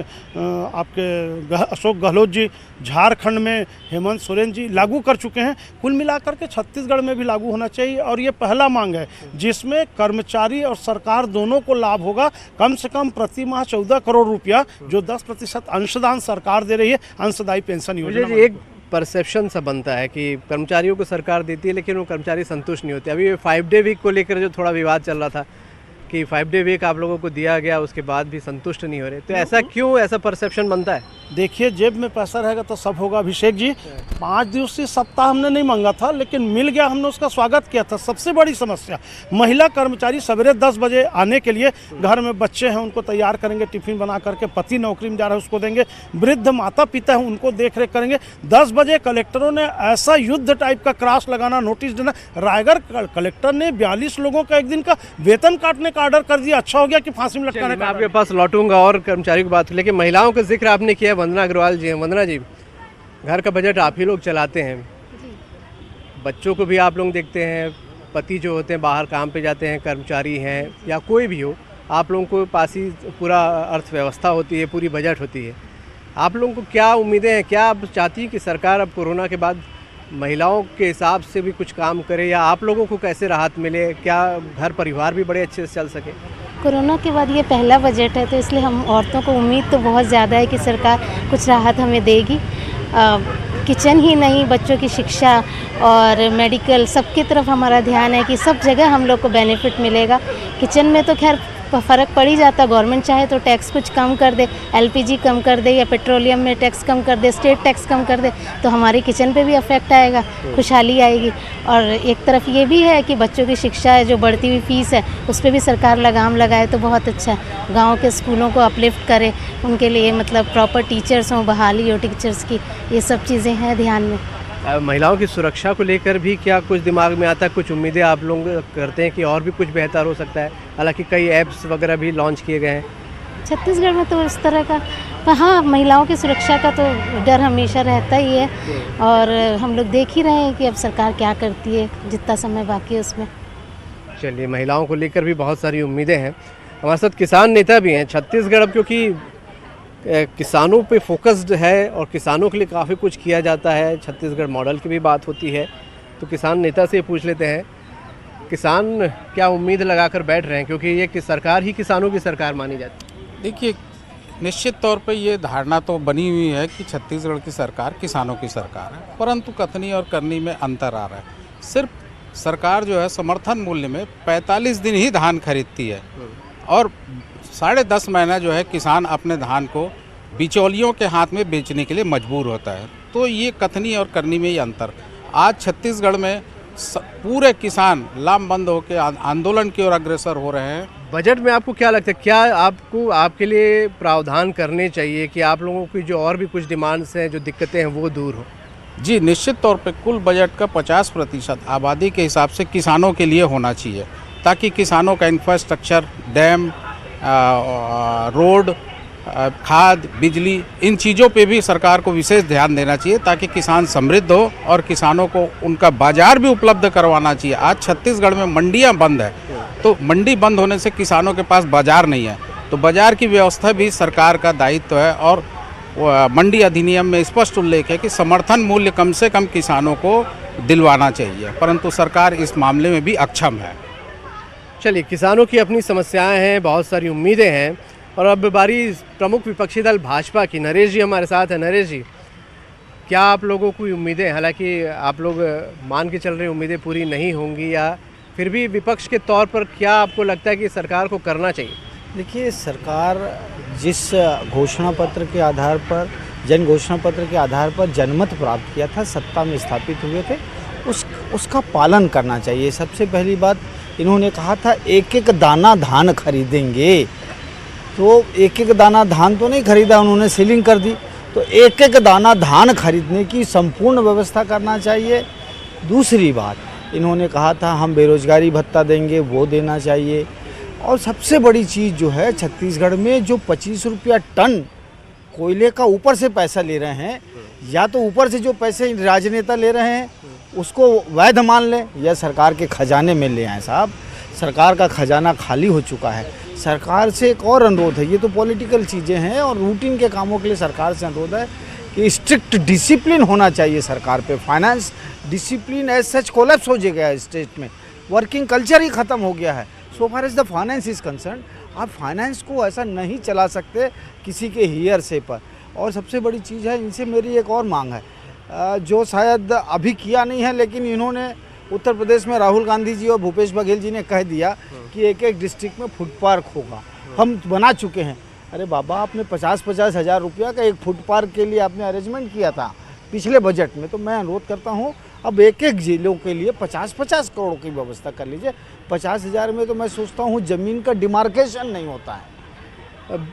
Speaker 12: आपके अशोक गहलोत जी, झारखंड में हेमंत सोरेन जी लागू कर चुके हैं। कुल मिलाकर के छत्तीसगढ़ में भी लागू होना चाहिए और ये पहला मांग है जिसमें कर्मचारी और सरकार दोनों को लाभ होगा। कम से कम प्रति माह 14 करोड़ रुपया, जो 10% अंशदान सरकार दे रही है, अंशदायी पेंशन योजना।
Speaker 10: एक परसेप्शन सा बनता है कि कर्मचारियों को सरकार देती है लेकिन वो कर्मचारी संतुष्ट नहीं होते। अभी 5 डे वीक को लेकर जो थोड़ा विवाद चल रहा था कि 5 डे वीक आप लोगों को दिया गया, उसके बाद भी संतुष्ट नहीं हो रहे, तो ऐसा क्यों, ऐसा परसेप्शन बनता है?
Speaker 12: देखिए, जेब में पैसा रहेगा तो सब होगा अभिषेक जी। 5 दिवसीय सप्ताह हमने नहीं मांगा था, लेकिन मिल गया, हमने उसका स्वागत किया था। सबसे बड़ी समस्या महिला कर्मचारी सवेरे 10 बजे आने के लिए, घर में बच्चे हैं उनको तैयार करेंगे, टिफिन बना करके, पति नौकरी में जा रहा है उसको देंगे, वृद्ध माता पिता हैं उनको देख रेख करेंगे। 10 बजे कलेक्टरों ने ऐसा युद्ध टाइप का क्रॉस लगाना, नोटिस देना। रायगढ़ कलेक्टर ने 42 लोगों का एक दिन का वेतन काटने का ऑर्डर कर दिया। अच्छा हो गया कि फांसी में लटकाने का।
Speaker 10: आपके पास लौटूंगा और कर्मचारी की बात, लेकिन महिलाओं का जिक्र आपने किया। वंदना अग्रवाल जी हैं। वंदना जी, घर का बजट आप ही लोग चलाते हैं, बच्चों को भी आप लोग देखते हैं, पति जो होते हैं बाहर काम पे जाते हैं, कर्मचारी हैं या कोई भी हो, आप लोगों को पास ही पूरा अर्थव्यवस्था होती है, पूरी बजट होती है। आप लोगों को क्या उम्मीदें हैं? क्या आप चाहती हैं कि सरकार अब कोरोना के बाद महिलाओं के हिसाब से भी कुछ काम करे, या आप लोगों को कैसे राहत मिले? क्या घर परिवार भी बड़े अच्छे से चल सके?
Speaker 13: कोरोना के बाद ये पहला बजट है, तो इसलिए हम औरतों को उम्मीद तो बहुत ज़्यादा है कि सरकार कुछ राहत हमें देगी। किचन ही नहीं, बच्चों की शिक्षा और मेडिकल, सबकी तरफ हमारा ध्यान है कि सब जगह हम लोग को बेनिफिट मिलेगा। किचन में तो खैर फ़र्क पड़ ही जाता, गवर्नमेंट चाहे तो टैक्स कुछ कम कर दे, एलपीजी कम कर दे, या पेट्रोलियम में टैक्स कम कर दे, स्टेट टैक्स कम कर दे, तो हमारी किचन पे भी अफेक्ट आएगा, खुशहाली आएगी। और एक तरफ ये भी है कि बच्चों की शिक्षा है, जो बढ़ती हुई फीस है उस पर भी सरकार लगाम लगाए तो बहुत अच्छा है। गाँव के स्कूलों को अपलिफ्ट करे, उनके लिए मतलब प्रॉपर टीचर्स हों, बहाली हो टीचर्स की, ये सब चीज़ें हैं ध्यान में।
Speaker 10: महिलाओं की सुरक्षा को लेकर भी क्या कुछ दिमाग में आता है? कुछ उम्मीदें आप लोग करते हैं कि और भी कुछ बेहतर हो सकता है? हालांकि कई ऐप्स वगैरह भी लॉन्च किए गए हैं
Speaker 13: छत्तीसगढ़ में, तो इस तरह का, हाँ, महिलाओं की सुरक्षा का तो डर हमेशा रहता ही है। और हम लोग देख ही रहे हैं कि अब सरकार क्या करती है, जितना समय बाकी है उसमें।
Speaker 10: चलिए, महिलाओं को लेकर भी बहुत सारी उम्मीदें हैं। हमारे साथ किसान नेता भी हैं। छत्तीसगढ़ अब क्योंकि किसानों पे फोकस्ड है और किसानों के लिए काफ़ी कुछ किया जाता है, छत्तीसगढ़ मॉडल की भी बात होती है, तो किसान नेता से पूछ लेते हैं, किसान क्या उम्मीद लगाकर बैठ रहे हैं, क्योंकि ये कि सरकार ही किसानों की सरकार मानी जाती है?
Speaker 14: देखिए, निश्चित तौर पे ये धारणा तो बनी हुई है कि छत्तीसगढ़ की सरकार किसानों की सरकार है, परंतु कथनी और करनी में अंतर आ रहा है। सिर्फ सरकार जो है समर्थन मूल्य में 45 दिन ही धान खरीदती है और 10.5 महीना जो है किसान अपने धान को बिचौलियों के हाथ में बेचने के लिए मजबूर होता है। तो ये कथनी और करनी में ये अंतर। आज छत्तीसगढ़ में पूरे किसान लामबंद होकर आंदोलन की ओर अग्रसर हो रहे हैं।
Speaker 10: बजट में आपको क्या लगता है, क्या आपको आपके लिए प्रावधान करने चाहिए कि आप लोगों की जो और भी कुछ डिमांड्स हैं, जो दिक्कतें हैं, वो दूर हो?
Speaker 14: जी, निश्चित तौर पे कुल बजट का 50% आबादी के हिसाब से किसानों के लिए होना चाहिए, ताकि किसानों का इंफ्रास्ट्रक्चर, डैम, रोड, खाद, बिजली, इन चीज़ों पे भी सरकार को विशेष ध्यान देना चाहिए, ताकि किसान समृद्ध हो और किसानों को उनका बाजार भी उपलब्ध करवाना चाहिए। आज छत्तीसगढ़ में मंडियां बंद है, तो मंडी बंद होने से किसानों के पास बाजार नहीं है, तो बाजार की व्यवस्था भी सरकार का दायित्व है। और मंडी अधिनियम में स्पष्ट उल्लेख है कि समर्थन मूल्य कम से कम किसानों को दिलवाना चाहिए, परंतु सरकार इस मामले में भी अक्षम है।
Speaker 10: चलिए, किसानों की अपनी समस्याएं हैं, बहुत सारी उम्मीदें हैं। और अब बारी प्रमुख विपक्षी दल भाजपा की। नरेश जी हमारे साथ हैं। नरेश जी, क्या आप लोगों की उम्मीदें, हालांकि आप लोग मान के चल रहे उम्मीदें पूरी नहीं होंगी, या फिर भी विपक्ष के तौर पर क्या आपको लगता है कि सरकार को करना चाहिए?
Speaker 15: देखिए, सरकार जिस घोषणा पत्र के आधार पर, जन घोषणा पत्र के आधार पर जनमत प्राप्त किया था, सत्ता में स्थापित हुए थे, उसका पालन करना चाहिए। सबसे पहली बात, इन्होंने कहा था एक एक दाना धान खरीदेंगे, तो एक एक दाना धान तो नहीं खरीदा उन्होंने, सीलिंग कर दी। तो एक एक दाना धान खरीदने की संपूर्ण व्यवस्था करना चाहिए। दूसरी बात, इन्होंने कहा था हम बेरोजगारी भत्ता देंगे, वो देना चाहिए। और सबसे बड़ी चीज़ जो है, छत्तीसगढ़ में जो 25 रुपया टन कोयले का ऊपर से पैसा ले रहे हैं, या तो ऊपर से जो पैसे राजनेता ले रहे हैं उसको वैध मान लें, या सरकार के खजाने में ले आएँ। साहब, सरकार का खजाना खाली हो चुका है। सरकार से एक और अनुरोध है, ये तो पॉलिटिकल चीज़ें हैं और रूटीन के कामों के लिए सरकार से अनुरोध है कि स्ट्रिक्ट डिसिप्लिन होना चाहिए सरकार पे। Finance discipline as such collapse हो गया है स्टेट में, वर्किंग कल्चर ही ख़त्म हो गया है। So far as the finance is concern, आप फाइनेंस को ऐसा नहीं चला सकते किसी के हियर से पर। और सबसे बड़ी चीज़ है, इनसे मेरी एक और मांग है, जो शायद अभी किया नहीं है, लेकिन इन्होंने उत्तर प्रदेश में राहुल गांधी जी और भूपेश बघेल जी ने कह दिया कि एक एक डिस्ट्रिक्ट में फूड पार्क होगा। हम बना चुके हैं। अरे बाबा, आपने 50-50 हज़ार रुपया का एक फूड पार्क के लिए आपने अरेंजमेंट किया था पिछले बजट में। तो मैं अनुरोध करता हूँ, अब एक एक जिलों के लिए 50-50 करोड़ की व्यवस्था कर लीजिए। 50,000 में तो मैं सोचता हूँ ज़मीन का डिमार्केशन नहीं होता है।
Speaker 10: अब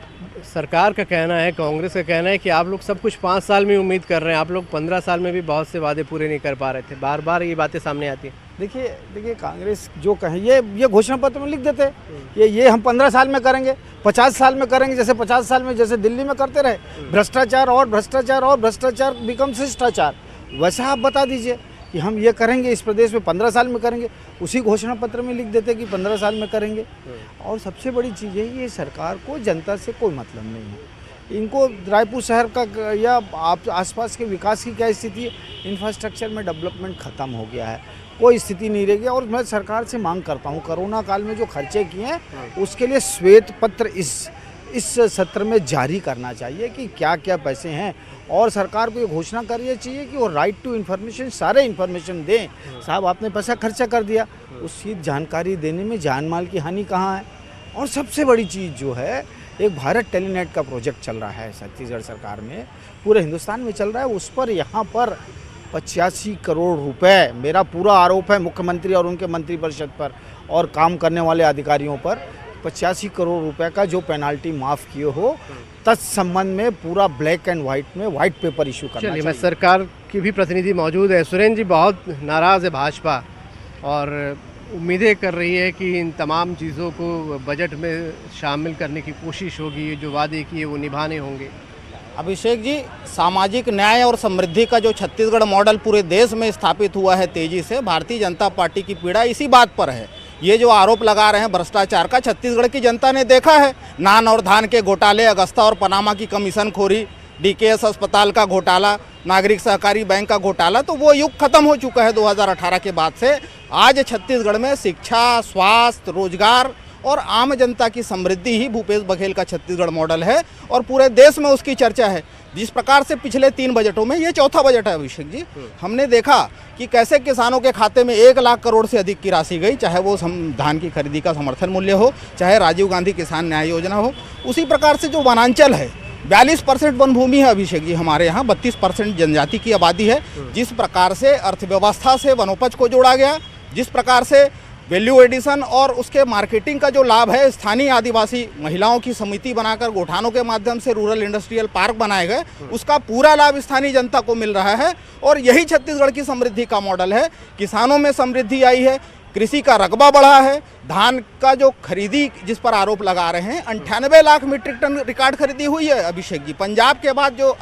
Speaker 10: सरकार का कहना है, कांग्रेस का कहना है कि आप लोग सब कुछ 5 साल में उम्मीद कर रहे हैं, आप लोग 15 साल में भी बहुत से वादे पूरे नहीं कर पा रहे थे। बार बार ये बातें सामने आती हैं।
Speaker 15: देखिए कांग्रेस जो कहे, ये घोषणा पत्र में लिख देते हैं ये हम 15 साल में करेंगे, 50 साल में करेंगे। जैसे 50 साल में जैसे दिल्ली में करते रहे, भ्रष्टाचार और भ्रष्टाचार और भ्रष्टाचार बिकम शिष्टाचार, वैसा आप बता दीजिए कि हम ये करेंगे इस प्रदेश में 15 साल में करेंगे। उसी घोषणा पत्र में लिख देते कि 15 साल में करेंगे। और सबसे बड़ी चीज़ है, ये सरकार को जनता से कोई मतलब नहीं है। इनको रायपुर शहर का या आसपास के विकास की क्या स्थिति है, इंफ्रास्ट्रक्चर में डेवलपमेंट ख़त्म हो गया है, कोई स्थिति नहीं रह गया। और मैं सरकार से मांग करता हूँ, कोरोना काल में जो खर्चे किए हैं उसके लिए श्वेत पत्र इस सत्र में जारी करना चाहिए कि क्या क्या पैसे हैं। और सरकार को ये घोषणा करनी चाहिए कि वो राइट टू इन्फॉर्मेशन, सारे इन्फॉर्मेशन दें। साहब, आपने पैसा खर्चा कर दिया, उसकी जानकारी देने में जान माल की हानि कहाँ है। और सबसे बड़ी चीज़ जो है, एक भारत टेलीनेट का प्रोजेक्ट चल रहा है छत्तीसगढ़ सरकार में, पूरे हिंदुस्तान में चल रहा है। उस पर यहाँ पर 85 करोड़ रुपए, मेरा पूरा आरोप है मुख्यमंत्री और उनके मंत्रिपरिषद पर और काम करने वाले अधिकारियों पर, 85 करोड़ रुपए का जो पेनाल्टी माफ़ किए हो, तत्संबंध में पूरा ब्लैक एंड वाइट में वाइट पेपर इशू करना चाहिए।
Speaker 10: मैं सरकार की भी प्रतिनिधि मौजूद है। सुरेंद्र जी, बहुत नाराज़ है भाजपा और उम्मीदें कर रही है कि इन तमाम चीज़ों को बजट में शामिल करने की कोशिश होगी, जो वादे किए वो निभाने होंगे।
Speaker 16: अभिषेक जी, सामाजिक न्याय और समृद्धि का जो छत्तीसगढ़ मॉडल पूरे देश में स्थापित हुआ है तेजी से, भारतीय जनता पार्टी की पीड़ा इसी बात पर है। ये जो आरोप लगा रहे हैं भ्रष्टाचार का, छत्तीसगढ़ की जनता ने देखा है। नान और धान के घोटाले, अगस्ता और पनामा की कमीशन खोरी, डीकेएस अस्पताल का घोटाला, नागरिक सहकारी बैंक का घोटाला, तो वो युग खत्म हो चुका है 2018 के बाद से। आज छत्तीसगढ़ में शिक्षा, स्वास्थ्य, रोजगार और आम जनता की समृद्धि ही भूपेश बघेल का छत्तीसगढ़ मॉडल है और पूरे देश में उसकी चर्चा है। जिस प्रकार से पिछले 3 बजटों में, ये चौथा बजट है अभिषेक जी, हमने देखा कि कैसे किसानों के खाते में 1 लाख करोड़ से अधिक की राशि गई, चाहे वो धान की खरीदी का समर्थन मूल्य हो, चाहे राजीव गांधी किसान न्याय योजना हो। उसी प्रकार से जो वनांचल है, 42% वन भूमि है अभिषेक जी हमारे यहाँ, 32% जनजाति की आबादी है। जिस प्रकार से अर्थव्यवस्था से वनोपज को जोड़ा गया, जिस प्रकार से वैल्यू एडिशन और उसके मार्केटिंग का जो लाभ है, स्थानीय आदिवासी महिलाओं की समिति बनाकर गोठानों के माध्यम से रूरल इंडस्ट्रियल पार्क बनाए गए, उसका पूरा लाभ स्थानीय जनता को मिल रहा है। और यही छत्तीसगढ़ की समृद्धि का मॉडल है। किसानों में समृद्धि आई है, कृषि का रकबा बढ़ा है, धान का जो खरीदी जिस पर आरोप लगा रहे हैं, 98 लाख मीट्रिक टन रिकॉर्ड खरीदी हुई है अभिषेक जी। पंजाब के बाद जो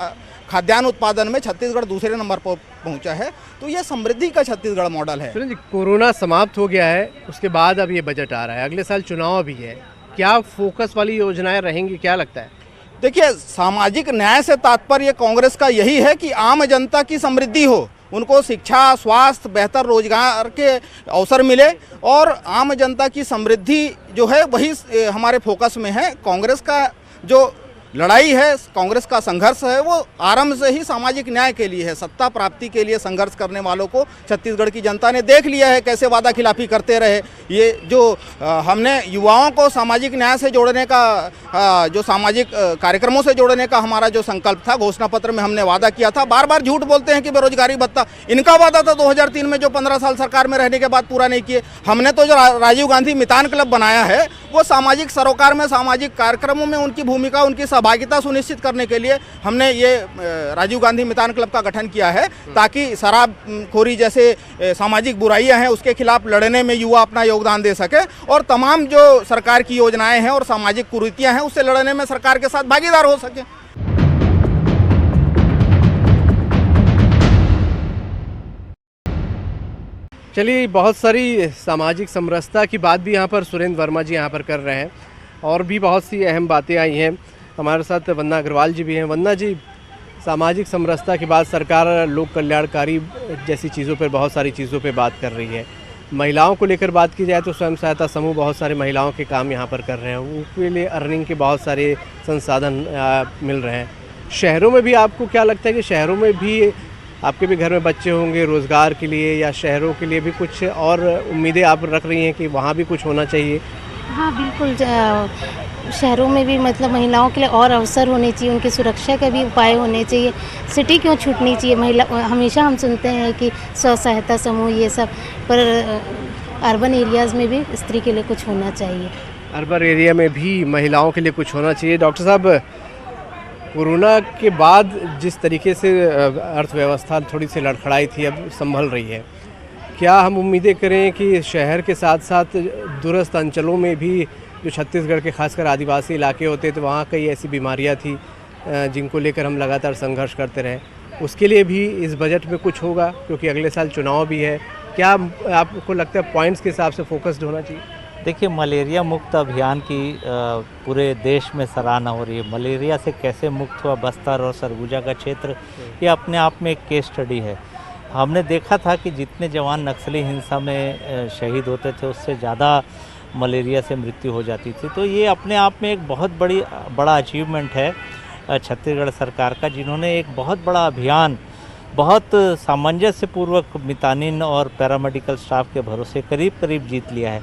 Speaker 16: खाद्यान्न उत्पादन में छत्तीसगढ़ दूसरे नंबर पर पहुंचा है। तो ये समृद्धि का छत्तीसगढ़ मॉडल है।
Speaker 10: जी, कोरोना समाप्त हो गया है, उसके बाद अब ये बजट आ रहा है, अगले साल चुनाव भी है, क्या फोकस वाली योजनाएं रहेंगी, क्या लगता है?
Speaker 16: देखिए, सामाजिक न्याय से तात्पर्य कांग्रेस का यही है कि आम जनता की समृद्धि हो, उनको शिक्षा, स्वास्थ्य, बेहतर रोजगार के अवसर मिले और आम जनता की समृद्धि जो है वही हमारे फोकस में है। कांग्रेस का जो लड़ाई है, कांग्रेस का संघर्ष है, वो आरंभ से ही सामाजिक न्याय के लिए है। सत्ता प्राप्ति के लिए संघर्ष करने वालों को छत्तीसगढ़ की जनता ने देख लिया है कैसे वादा खिलाफी करते रहे। ये जो हमने युवाओं को सामाजिक न्याय से जोड़ने का, जो सामाजिक कार्यक्रमों से जोड़ने का हमारा जो संकल्प था, घोषणा पत्र में हमने वादा किया था। बार बार झूठ बोलते हैं कि बेरोजगारी भत्ता, इनका वादा था 2003 में, जो 15 साल सरकार में रहने के बाद पूरा नहीं किए। हमने तो जो राजीव गांधी मितान क्लब बनाया है, वो सामाजिक सरोकार में, सामाजिक कार्यक्रमों में उनकी भूमिका, उनकी सहभागिता सुनिश्चित करने के लिए हमने ये राजीव गांधी मितान क्लब का गठन किया है, ताकि शराबखोरी जैसे सामाजिक बुराइयां हैं उसके खिलाफ लड़ने में युवा अपना योगदान दे सके, और तमाम जो सरकार की योजनाएं हैं और सामाजिक कुरीतियां हैं उससे लड़ने में सरकार के साथ भागीदार हो सके।
Speaker 10: चलिए, बहुत सारी सामाजिक समरसता की बात भी यहाँ पर सुरेंद्र वर्मा जी यहाँ पर कर रहे हैं, और भी बहुत सी अहम बातें आई हैं। हमारे साथ वंदना अग्रवाल जी भी हैं। वंदना जी, सामाजिक समरसता के बाद सरकार लोक कल्याणकारी जैसी चीज़ों पर, बहुत सारी चीज़ों पर बात कर रही है। महिलाओं को लेकर बात की जाए तो स्वयं सहायता समूह बहुत सारे महिलाओं के काम यहाँ पर कर रहे हैं, उनके लिए अर्निंग के बहुत सारे संसाधन मिल रहे हैं। शहरों में भी आपको क्या लगता है कि शहरों में भी, आपके भी घर में बच्चे होंगे, रोज़गार के लिए या शहरों के लिए भी कुछ और उम्मीदें आप रख रही हैं कि वहाँ भी कुछ होना चाहिए?
Speaker 13: हाँ बिल्कुल, शहरों में भी मतलब महिलाओं के लिए और अवसर होने चाहिए, उनकी सुरक्षा के भी उपाय होने चाहिए। सिटी क्यों छूटनी चाहिए? महिला, हमेशा हम सुनते हैं कि स्व सहायता समूह ये सब, पर अर्बन एरियाज़ में भी स्त्री के लिए कुछ होना चाहिए।
Speaker 10: अर्बन एरिया में भी महिलाओं के लिए कुछ होना चाहिए। डॉक्टर साहब, कोरोना के बाद जिस तरीके से अर्थव्यवस्था थोड़ी सी लड़खड़ाई थी, अब संभल रही है, क्या हम उम्मीदें करें कि शहर के साथ साथ दूरस्थ अंचलों में भी, जो छत्तीसगढ़ के खासकर आदिवासी इलाके होते, तो वहाँ कई ऐसी बीमारियाँ थी जिनको लेकर हम लगातार संघर्ष करते रहे, उसके लिए भी इस बजट में कुछ होगा? क्योंकि अगले साल चुनाव भी है। क्या आपको लगता है पॉइंट्स के हिसाब से फोकस्ड होना चाहिए?
Speaker 11: देखिए, मलेरिया मुक्त अभियान की पूरे देश में सराहना हो रही है। मलेरिया से कैसे मुक्त हुआ बस्तर और सरगुजा का क्षेत्र, ये अपने आप में एक केस स्टडी है। हमने देखा था कि जितने जवान नक्सली हिंसा में शहीद होते थे, उससे ज़्यादा मलेरिया से मृत्यु हो जाती थी। तो ये अपने आप में एक बहुत बड़ा अचीवमेंट है छत्तीसगढ़ सरकार का, जिन्होंने एक बहुत बड़ा अभियान बहुत सामंजस्यपूर्वक मितानिन और पैरामेडिकल स्टाफ के भरोसे करीब जीत लिया है।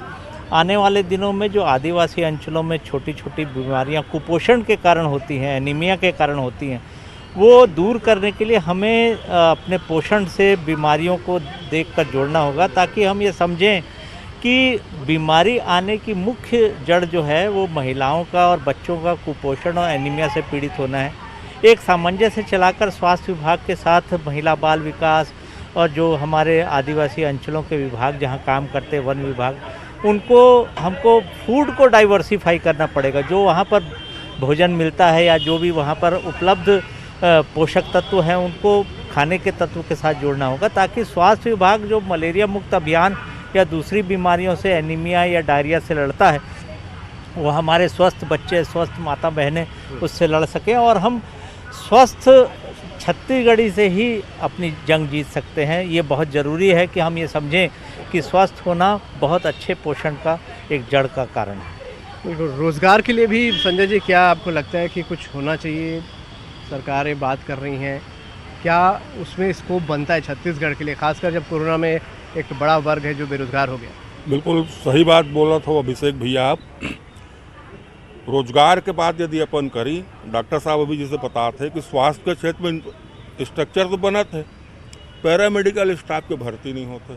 Speaker 11: आने वाले दिनों में जो आदिवासी अंचलों में छोटी छोटी बीमारियां कुपोषण के कारण होती हैं, एनीमिया के कारण होती हैं, वो दूर करने के लिए हमें अपने पोषण से बीमारियों को देखकर जोड़ना होगा, ताकि हम ये समझें कि बीमारी आने की मुख्य जड़ जो है वो महिलाओं का और बच्चों का कुपोषण और एनीमिया से पीड़ित होना है। एक सामंजस्य चलाकर स्वास्थ्य विभाग के साथ महिला बाल विकास और जो हमारे आदिवासी अंचलों के विभाग जहाँ काम करते हैं, वन विभाग, हमको फूड को डाइवर्सिफाई करना पड़ेगा। जो वहाँ पर भोजन मिलता है या जो भी वहाँ पर उपलब्ध पोषक तत्व हैं, उनको खाने के तत्व के साथ जोड़ना होगा, ताकि स्वास्थ्य विभाग जो मलेरिया मुक्त अभियान या दूसरी बीमारियों से, एनीमिया या डायरिया से लड़ता है, वो हमारे स्वस्थ बच्चे, स्वस्थ माता बहनें उससे लड़ सकें, और हम स्वस्थ छत्तीसगढ़ी से ही अपनी जंग जीत सकते हैं। ये बहुत ज़रूरी है कि हम ये समझें कि स्वस्थ होना बहुत अच्छे पोषण का एक जड़ का कारण है।
Speaker 10: बिल्कुल। रोज़गार के लिए भी संजय जी, क्या आपको लगता है कि कुछ होना चाहिए? सरकारें बात कर रही हैं, क्या उसमें स्कोप बनता है छत्तीसगढ़ के लिए, खासकर जब कोरोना में एक बड़ा वर्ग है जो बेरोजगार हो गया?
Speaker 17: बिल्कुल सही बात बोला था अभिषेक भैया आप। रोजगार के बाद यदि अपन करी, डॉक्टर साहब अभी जैसे बता थे कि स्वास्थ्य के क्षेत्र में स्ट्रक्चर तो बना थे, पैरामेडिकल स्टाफ के भर्ती नहीं होते।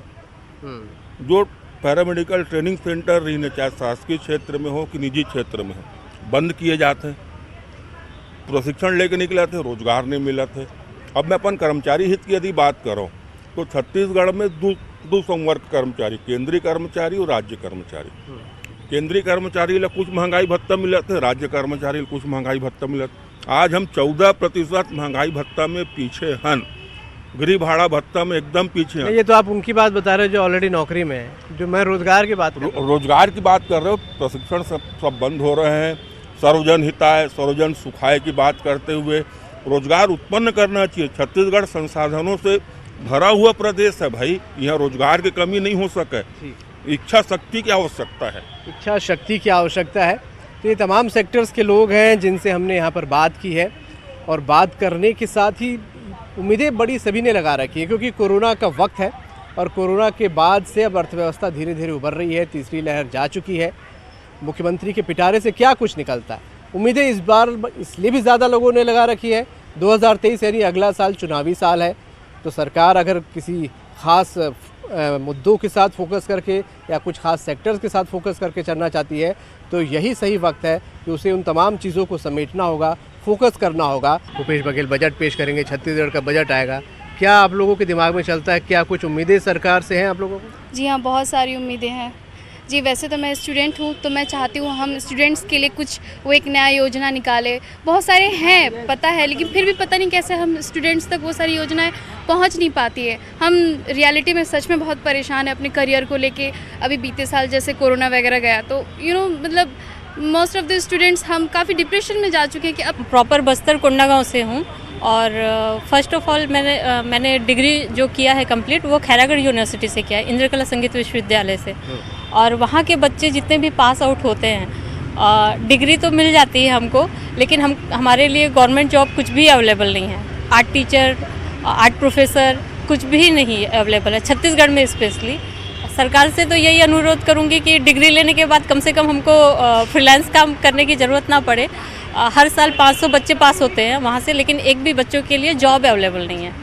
Speaker 17: जो पैरामेडिकल ट्रेनिंग सेंटर रही ने, चाहे शासकीय क्षेत्र में हो कि निजी क्षेत्र में हो, बंद किए जाते। प्रशिक्षण लेके निकले थे, रोजगार नहीं मिला थे। अब मैं अपन कर्मचारी हित की यदि बात करूँ तो छत्तीसगढ़ में दो संवर्ग कर्मचारी, केंद्रीय कर्मचारी और राज्य कर्मचारी। केंद्रीय कर्मचारी ला कुछ महंगाई भत्ता मिला थे, राज्य कर्मचारी कुछ महंगाई भत्ता मिला। आज हम 14% महंगाई भत्ता में पीछे हैं, गृह भाड़ा भत्ता में एकदम पीछे हैं।
Speaker 10: ये तो आप उनकी बात बता रहे हो जो ऑलरेडी नौकरी में है, जो मैं रोजगार की बात
Speaker 17: रोजगार की बात कर रहे हो। प्रशिक्षण सब बंद हो रहे हैं। सर्वजन हिताय, सर्वजन सुखाय की बात करते हुए रोजगार उत्पन्न करना चाहिए। छत्तीसगढ़ संसाधनों से भरा हुआ प्रदेश है भाई, यहाँ रोजगार की कमी नहीं हो सके। इच्छा शक्ति की आवश्यकता है।
Speaker 10: इच्छा शक्ति की आवश्यकता है। तो ये तमाम सेक्टर्स के लोग हैं जिनसे हमने यहाँ पर बात की है, और बात करने के साथ ही उम्मीदें बड़ी सभी ने लगा रखी है, क्योंकि कोरोना का वक्त है और कोरोना के बाद से अब अर्थव्यवस्था धीरे धीरे उभर रही है, तीसरी लहर जा चुकी है। मुख्यमंत्री के पिटारे से क्या कुछ निकलता है, उम्मीदें इस बार इसलिए भी ज़्यादा लोगों ने लगा रखी है। 2023 यानी अगला साल चुनावी साल है, तो सरकार अगर किसी ख़ास मुद्दों के साथ फोकस करके या कुछ खास सेक्टर्स के साथ फोकस करके चलना चाहती है, तो यही सही वक्त है कि उसे उन तमाम चीज़ों को समेटना होगा, फोकस करना होगा। भूपेश बघेल बजट पेश करेंगे, छत्तीसगढ़ का बजट आएगा, क्या आप लोगों के दिमाग में चलता है, क्या कुछ उम्मीदें सरकार से हैं आप लोगों को?
Speaker 18: जी हाँ, बहुत सारी उम्मीदें हैं जी। वैसे तो मैं स्टूडेंट हूँ, तो मैं चाहती हूँ हम स्टूडेंट्स के लिए कुछ वो एक नया योजना निकाले। बहुत सारे हैं पता है, लेकिन फिर भी पता नहीं कैसे हम स्टूडेंट्स तक वो सारी योजनाएं पहुँच नहीं पाती है। हम रियलिटी में सच में बहुत परेशान हैं अपने करियर को लेके। अभी बीते साल जैसे कोरोना वगैरह गया, तो मतलब मोस्ट ऑफ द स्टूडेंट्स हम काफ़ी डिप्रेशन में जा चुके हैं कि अब
Speaker 19: प्रॉपर बस्तर कोंडागांव से हूँ, और फर्स्ट ऑफ ऑल मैंने डिग्री जो किया है कंप्लीट वो खैरागढ़ यूनिवर्सिटी से किया है, इंद्रकला संगीत विश्वविद्यालय से। और वहाँ के बच्चे जितने भी पास आउट होते हैं, डिग्री तो मिल जाती है हमको, लेकिन हमारे लिए गवर्नमेंट जॉब कुछ भी अवेलेबल नहीं है। आर्ट टीचर, आर्ट प्रोफेसर कुछ भी नहीं अवेलेबल है छत्तीसगढ़ में स्पेशली। सरकार से तो यही अनुरोध करूँगी कि डिग्री लेने के बाद कम से कम हमको फ्रीलांस काम करने की ज़रूरत ना पड़े। हर साल 500 बच्चे पास होते हैं वहाँ से, लेकिन एक भी बच्चों के लिए जॉब अवेलेबल नहीं है।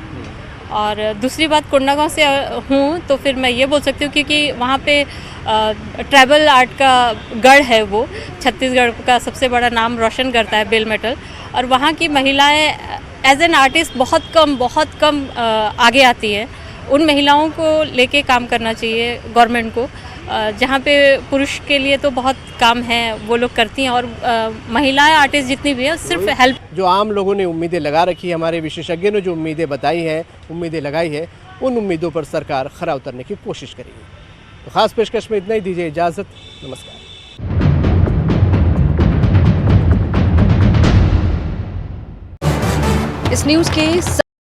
Speaker 19: और दूसरी बात, कोंडागांव से हूँ तो फिर मैं ये बोल सकती हूँ क्योंकि वहाँ पे ट्राइबल आर्ट का गढ़ है, वो छत्तीसगढ़ का सबसे बड़ा नाम रोशन करता है, बेल मेटल। और वहाँ की महिलाएं एज एन आर्टिस्ट बहुत कम आगे आती है। उन महिलाओं को लेके काम करना चाहिए गवर्नमेंट को, जहाँ पे पुरुष के लिए तो बहुत काम है, वो लोग करती हैं। और महिलाएं आर्टिस्ट जितनी भी है सिर्फ हेल्प।
Speaker 10: जो आम लोगों ने उम्मीदें लगा रखी है, हमारे विशेषज्ञों ने जो उम्मीदें बताई हैं, उम्मीदें लगाई है, उन उम्मीदों पर सरकार खरा उतरने की कोशिश करेगी। तो खास पेशकश में इतना ही, दीजिए इजाज़त, नमस्कार।
Speaker 20: इस न्यूज़ के